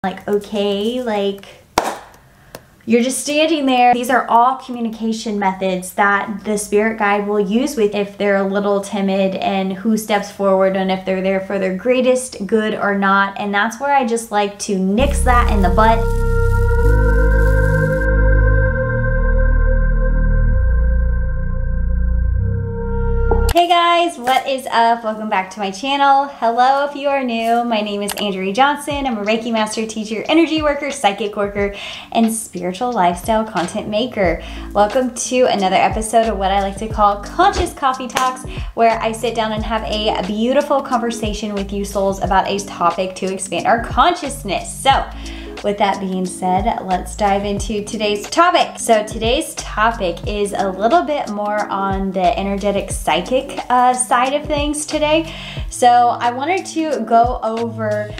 like, okay, like, you're just standing there. These are all communication methods that the spirit guide will use with if they're a little timid and who steps forward and if they're there for their greatest good or not. And that's where I just like to nix that in the butt. Hey guys, what is up? Welcome back to my channel. Hello if you are new. My name is Andrea Johnson. I'm a Reiki master, teacher, energy worker, psychic worker, and spiritual lifestyle content maker. Welcome to another episode of what I like to call Conscious Coffee Talks, where I sit down and have a beautiful conversation with you souls about a topic to expand our consciousness. So, with that being said, let's dive into today's topic. So today's topic is a little bit more on the energetic psychic side of things today. So I wanted to go over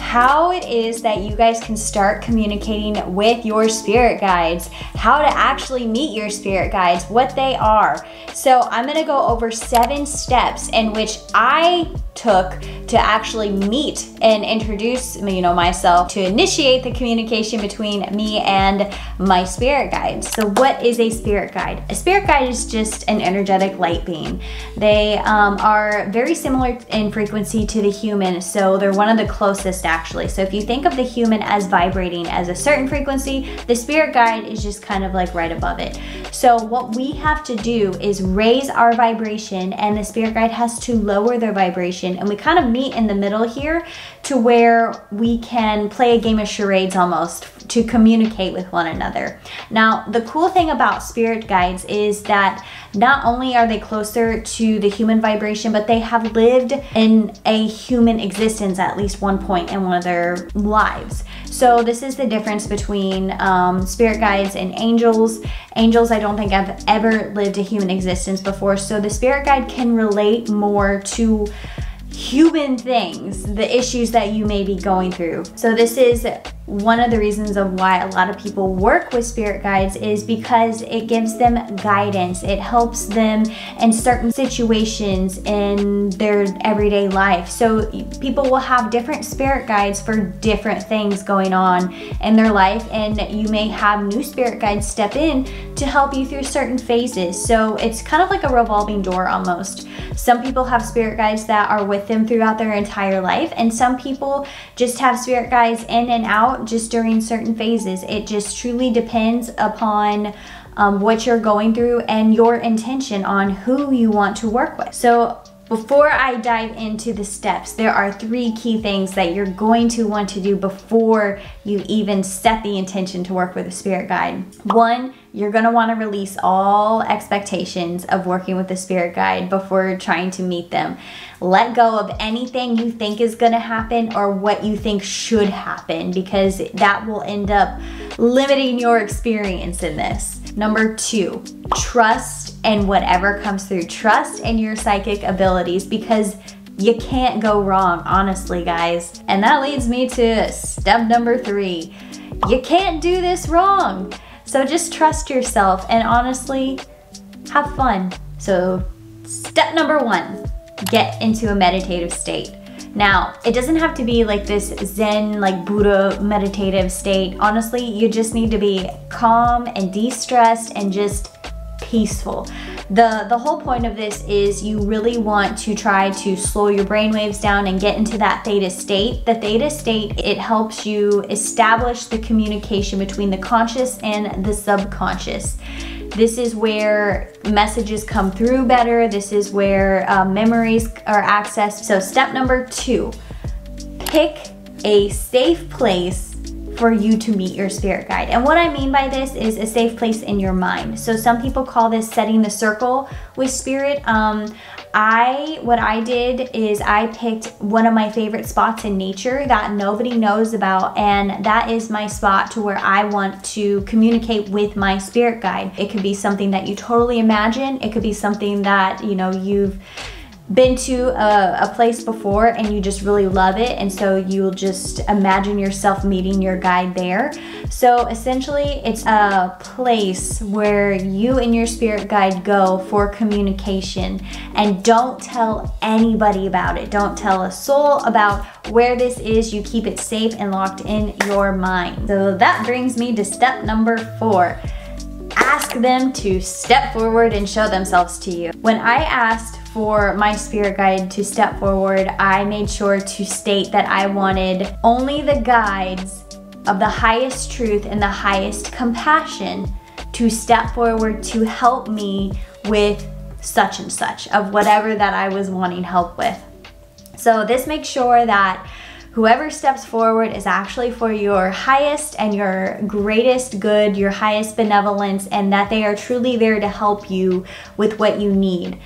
how it is that you guys can start communicating with your spirit guides, how to actually meet your spirit guides, what they are. So I'm going to go over 7 steps in which I took to actually meet and introduce myself, to initiate the communication between me and my spirit guides. So what is a spirit guide? A spirit guide is just an energetic light being. They are very similar in frequency to the human, so they're one of the closest actually. So if you think of the human as vibrating as a certain frequency, the spirit guide is just kind of like right above it. So what we have to do is raise our vibration, and the spirit guide has to lower their vibration, and we kind of meet in the middle here to where we can play a game of charades almost to communicate with one another. Now, the cool thing about spirit guides is that not only are they closer to the human vibration, but they have lived in a human existence at least one point in one of their lives. So this is the difference between spirit guides and angels. Angels, I don't think I've ever lived a human existence before, so the spirit guide can relate more to human things, the issues that you may be going through. So this is one of the reasons of why a lot of people work with spirit guides, is because it gives them guidance. It helps them in certain situations in their everyday life. So people will have different spirit guides for different things going on in their life, and you may have new spirit guides step in to help you through certain phases. So it's kind of like a revolving door almost. Some people have spirit guides that are with them throughout their entire life, and some people just have spirit guides in and out just during certain phases. It just truly depends upon what you're going through and your intention on who you want to work with. So before I dive into the steps, there are 3 key things that you're going to want to do before you even set the intention to work with a spirit guide. 1, you're going to want to release all expectations of working with a spirit guide before trying to meet them. Let go of anything you think is going to happen or what you think should happen, because that will end up limiting your experience in this. Number 2, trust in whatever comes through. Trust in your psychic abilities, because you can't go wrong, honestly, guys. And that leads me to step number 3. You can't do this wrong. So just trust yourself and honestly have fun. So step number 1, get into a meditative state. Now, it doesn't have to be like this Zen, like Buddha meditative state. Honestly, you just need to be calm and de-stressed and just peaceful. The whole point of this is you really want to try to slow your brain waves down and get into that theta state. The theta state, it helps you establish the communication between the conscious and the subconscious. This is where messages come through better. This is where memories are accessed. So step number 2, pick a safe place for you to meet your spirit guide. And what I mean by this is a safe place in your mind. So some people call this setting the circle with spirit. What I did is I picked one of my favorite spots in nature that nobody knows about, and that is my spot to where I want to communicate with my spirit guide. It could be something that you totally imagine. It could be something that you've been to a place before and you just really love it, and so you'll just imagine yourself meeting your guide there. So essentially it's a place where you and your spirit guide go for communication, and don't tell anybody about it. Don't tell a soul about where this is. You keep it safe and locked in your mind. So that brings me to step number 4. Ask them to step forward and show themselves to you. When I asked for my spirit guide to step forward, I made sure to state that I wanted only the guides of the highest truth and the highest compassion to step forward to help me with such and such of whatever that I was wanting help with. So this makes sure that whoever steps forward is actually for your highest and your greatest good, your highest benevolence, and that they are truly there to help you with what you need.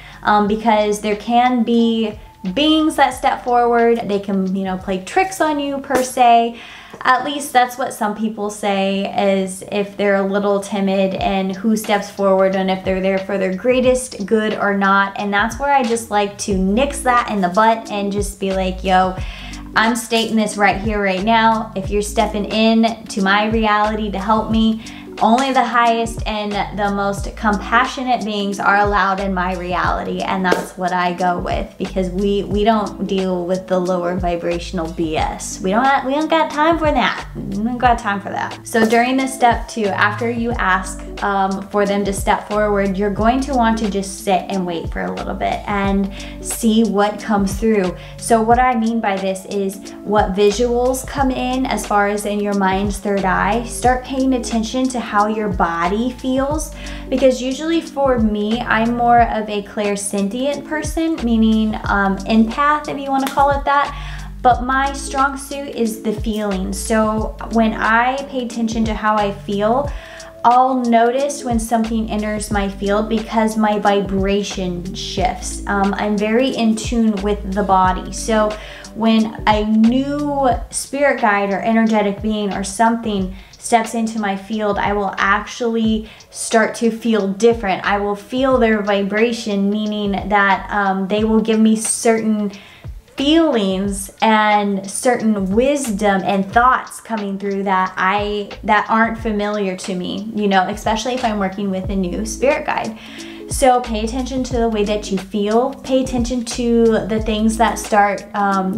Because there can be beings that step forward. They can, you know, play tricks on you per se. At least that's what some people say, is if they're a little timid and who steps forward and if they're there for their greatest good or not. And that's where I just like to nix that in the butt and just be like, yo, I'm stating this right here, right now. If you're stepping in to my reality to help me, only the highest and the most compassionate beings are allowed in my reality, and that's what I go with, because we don't deal with the lower vibrational BS. We don't got time for that. We don't got time for that. So during this step 2, after you ask for them to step forward, you're going to want to just sit and wait for a little bit and see what comes through. So what I mean by this is what visuals come in as far as in your mind's third eye. Start paying attention to how your body feels, because usually for me, I'm more of a clairsentient person, meaning empath, if you want to call it that. But my strong suit is the feeling. So when I pay attention to how I feel, I'll notice when something enters my field because my vibration shifts. I'm very in tune with the body. So when a new spirit guide or energetic being or something steps into my field, I will actually start to feel different. I will feel their vibration, meaning that they will give me certain feelings and certain wisdom and thoughts coming through that aren't familiar to me, you know, especially if I'm working with a new spirit guide. So pay attention to the way that you feel. Pay attention to the things that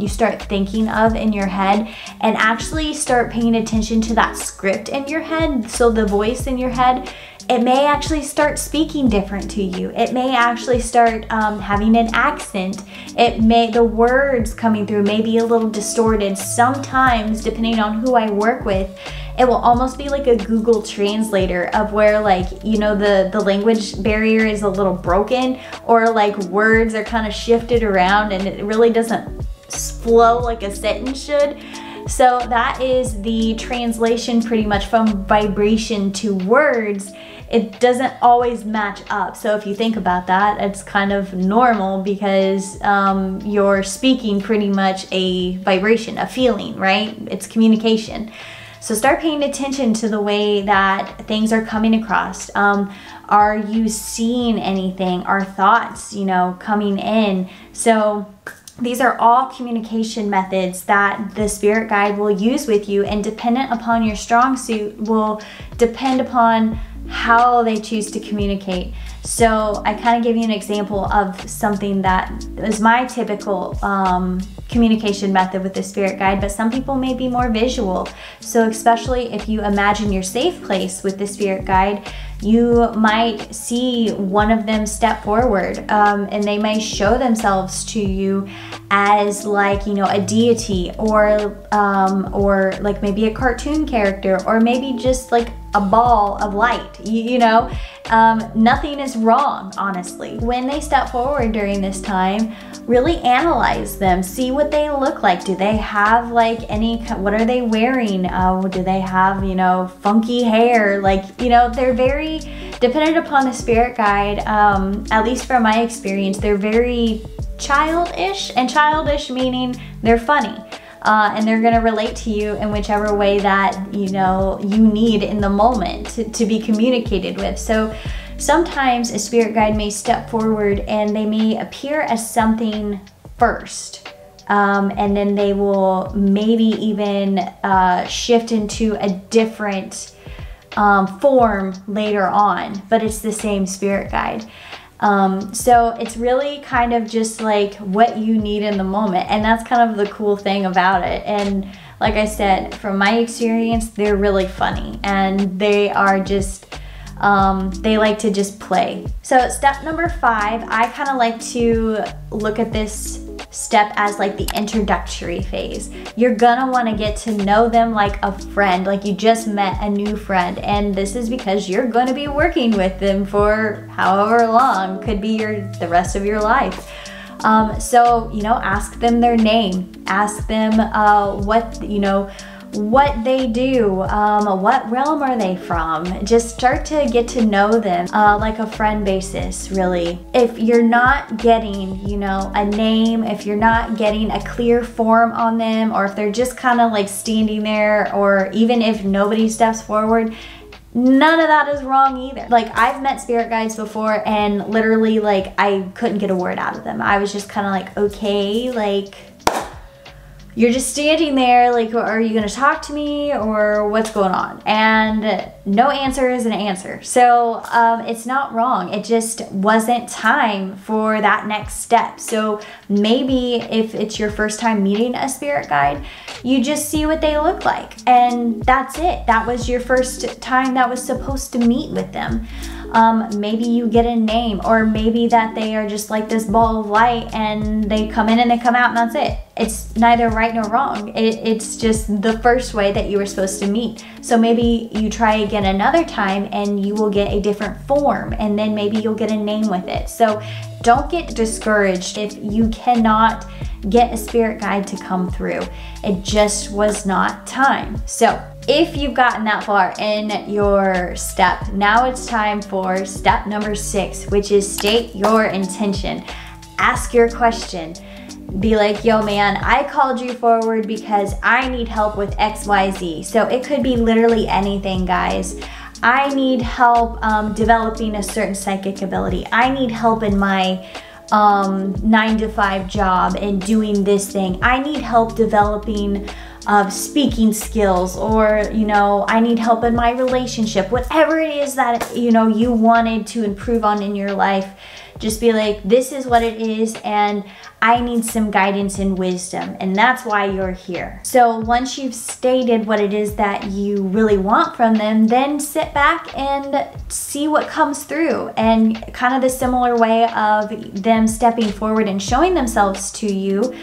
you start thinking of in your head, and actually start paying attention to that script in your head. So the voice in your head, it may actually start speaking different to you. It may actually start having an accent. The words coming through may be a little distorted. Sometimes, depending on who I work with, it will almost be like a Google Translator of where, like, you know, the language barrier is a little broken, or like words are kind of shifted around and it really doesn't flow like a sentence should. So that is the translation pretty much from vibration to words. It doesn't always match up. So if you think about that, it's kind of normal because you're speaking pretty much a vibration, a feeling, right? It's communication. So start paying attention to the way that things are coming across. Are you seeing anything? Are thoughts, you know, coming in? So these are all communication methods that the spirit guide will use with you, and dependent upon your strong suit will depend upon how they choose to communicate. So I kind of give you an example of something that is my typical communication method with the spirit guide, but some people may be more visual. So especially if you imagine your safe place with the spirit guide, you might see one of them step forward, and they may show themselves to you as, like, you know, a deity, or like maybe a cartoon character, or maybe just like a ball of light, you know. Nothing is wrong, honestly. When they step forward during this time, really analyze them, see what they look like. Do they have like what are they wearing? Do they have, you know, funky hair? Like, you know, they're very dependent upon the spirit guide. At least from my experience, they're very childish, and childish meaning they're funny. And they're gonna relate to you in whichever way that, you know, you need in the moment to be communicated with. So sometimes a spirit guide may step forward and they may appear as something first. And then they will maybe even shift into a different form later on, but it's the same spirit guide. So it's really kind of just like what you need in the moment, and that's kind of the cool thing about it. And like I said, from my experience, they're really funny, and they are just they like to just play. So step number 5, I kind of like to look at this step as like the introductory phase. You're gonna want to get to know them like a friend, like you just met a new friend, and this is because you're going to be working with them for however long, could be the rest of your life. So, you know, ask them their name, ask them what they do, what realm are they from. Just start to get to know them like a friend basis, really. If you're not getting, you know, a name, if you're not getting a clear form on them, or if they're just kind of like standing there, or even if nobody steps forward, none of that is wrong either. Like, I've met spirit guides before and literally like I couldn't get a word out of them. I was just kind of like, okay, like, you're just standing there, like, are you gonna talk to me or what's going on? And no answer is an answer. So it's not wrong. It just wasn't time for that next step. So maybe if it's your first time meeting a spirit guide, you just see what they look like, and that's it. That was your first time that was supposed to meet with them. Maybe you get a name, or maybe that they are just like this ball of light and they come in and they come out and that's it. It's neither right nor wrong. It's just the first way that you were supposed to meet. So maybe you try again another time and you will get a different form, and then maybe you'll get a name with it. So don't get discouraged if you cannot get a spirit guide to come through. It just was not time. So if you've gotten that far in your step, now it's time for step number 6, which is state your intention. Ask your question. Be like, yo man, I called you forward because I need help with XYZ. So it could be literally anything, guys. I need help developing a certain psychic ability. I need help in my 9-to-5 job and doing this thing. I need help developing speaking skills, or, you know, I need help in my relationship. Whatever it is that, you know, you wanted to improve on in your life, just be like, this is what it is, and I need some guidance and wisdom, and that's why you're here. So once you've stated what it is that you really want from them, then sit back and see what comes through. And kind of the similar way of them stepping forward and showing themselves to you,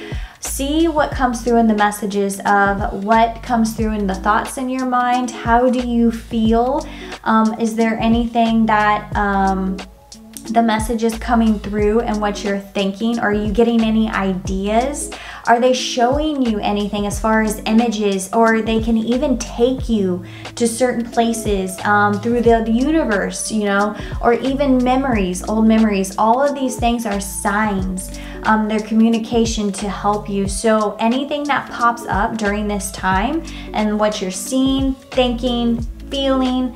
see what comes through in the messages of what comes through in the thoughts in your mind. How do you feel? Is there anything that the message is coming through and what you're thinking? Are you getting any ideas? Are they showing you anything as far as images, or they can even take you to certain places through the universe, you know, or even memories, old memories? All of these things are signs. They're communication to help you. So anything that pops up during this time and what you're seeing, thinking, feeling,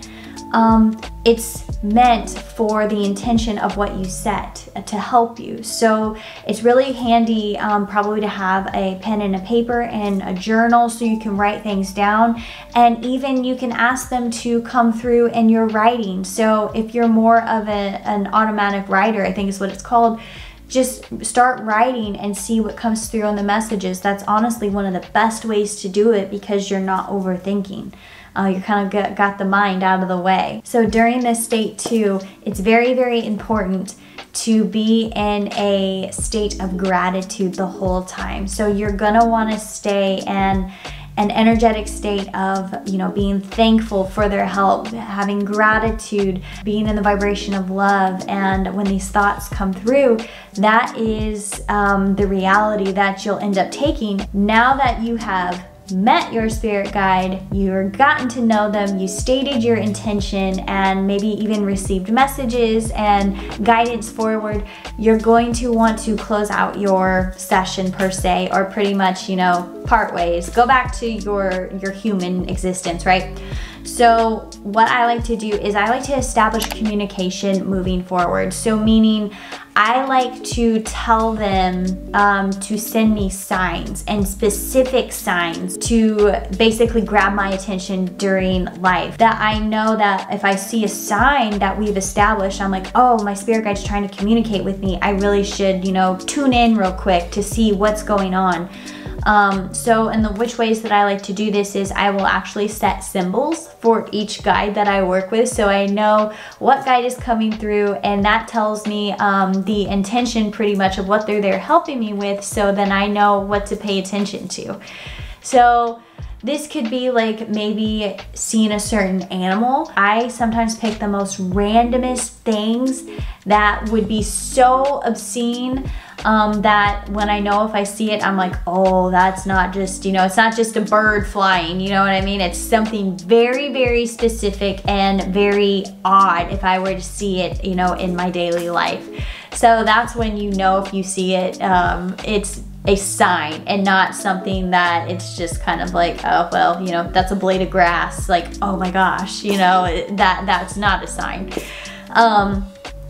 it's meant for the intention of what you set to help you. So it's really handy probably to have a pen and a paper and a journal so you can write things down, and even you can ask them to come through in your writing. So if you're more of an automatic writer, I think is what it's called, just start writing and see what comes through on the messages. That's honestly one of the best ways to do it, because you're not overthinking. You kind of got the mind out of the way. So during this state too, it's very, very important to be in a state of gratitude the whole time. So you're gonna want to stay in an energetic state of, you know, being thankful for their help, having gratitude, being in the vibration of love. And when these thoughts come through, that is the reality that you'll end up taking. Now that you have met your spirit guide, you've gotten to know them, you stated your intention, and maybe even received messages and guidance forward, you're going to want to close out your session per se, or pretty much, you know, part ways. Go back to your human existence, right? So what I like to do is I like to establish communication moving forward. So meaning I like to tell them to send me signs and specific signs to basically grab my attention during life. That I know that if I see a sign that we've established, I'm like, oh, my spirit guide's trying to communicate with me. I really should, you know, tune in real quick to see what's going on. So in the which ways that I like to do this is I will actually set symbols for each guide that I work with, so I know what guide is coming through, and that tells me the intention pretty much of what they're helping me with, so then I know what to pay attention to. So this could be like maybe seeing a certain animal. I sometimes pick the most randomest things that would be so obscene that when I know if I see it, I'm like, oh, that's not just, you know, it's not just a bird flying, you know what I mean? It's something very, very specific and very odd if I were to see it, you know, in my daily life. So that's when you know if you see it, it's a sign and not something that it's just kind of like, oh, well, you know, that's a blade of grass. Like, oh my gosh, you know, that's not a sign.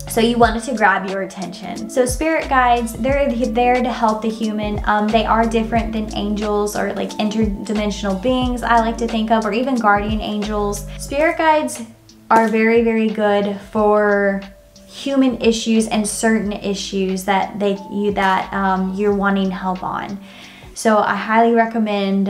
So you want it to grab your attention. So spirit guides, they're there to help the human. They are different than angels or like interdimensional beings I like to think of, or even guardian angels. Spirit guides are very, very good for human issues and certain issues that you're wanting help on. So I highly recommend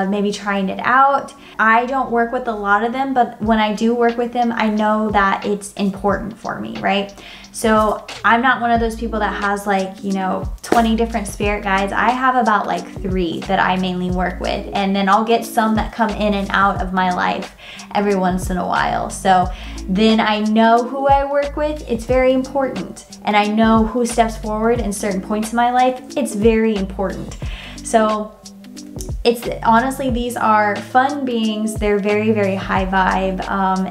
maybe trying it out. I don't work with a lot of them, but when I do work with them, I know that it's important for me, right? So I'm not one of those people that has like, you know, 20 different spirit guides. I have about like 3 that I mainly work with, and then I'll get some that come in and out of my life every once in a while. So then I know who I work with. It's very important. And I know who steps forward in certain points in my life. It's very important. So it's honestly, these are fun beings. They're very, very high vibe.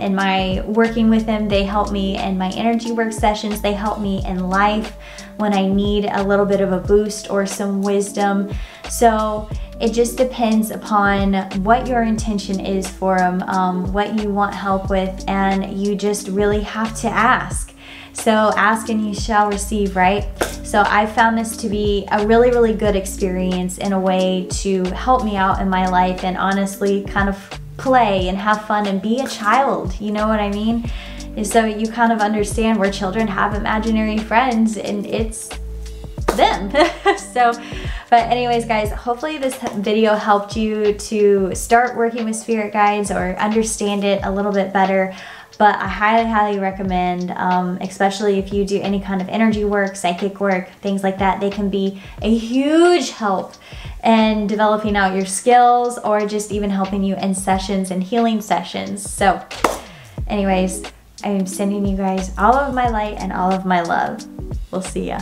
In my working with them, they help me in my energy work sessions. They help me in life when I need a little bit of a boost or some wisdom. So it just depends upon what your intention is for them, what you want help with, and you just really have to ask. So ask and you shall receive, right? So I found this to be a really, really good experience in a way to help me out in my life and honestly kind of play and have fun and be a child, you know what I mean? And so you kind of understand where children have imaginary friends and it's them. But anyways, guys, hopefully this video helped you to start working with spirit guides or understand it a little bit better. But I highly, highly recommend, especially if you do any kind of energy work, psychic work, things like that, they can be a huge help in developing out your skills or just even helping you in sessions and healing sessions. So anyways, I am sending you guys all of my light and all of my love. We'll see ya.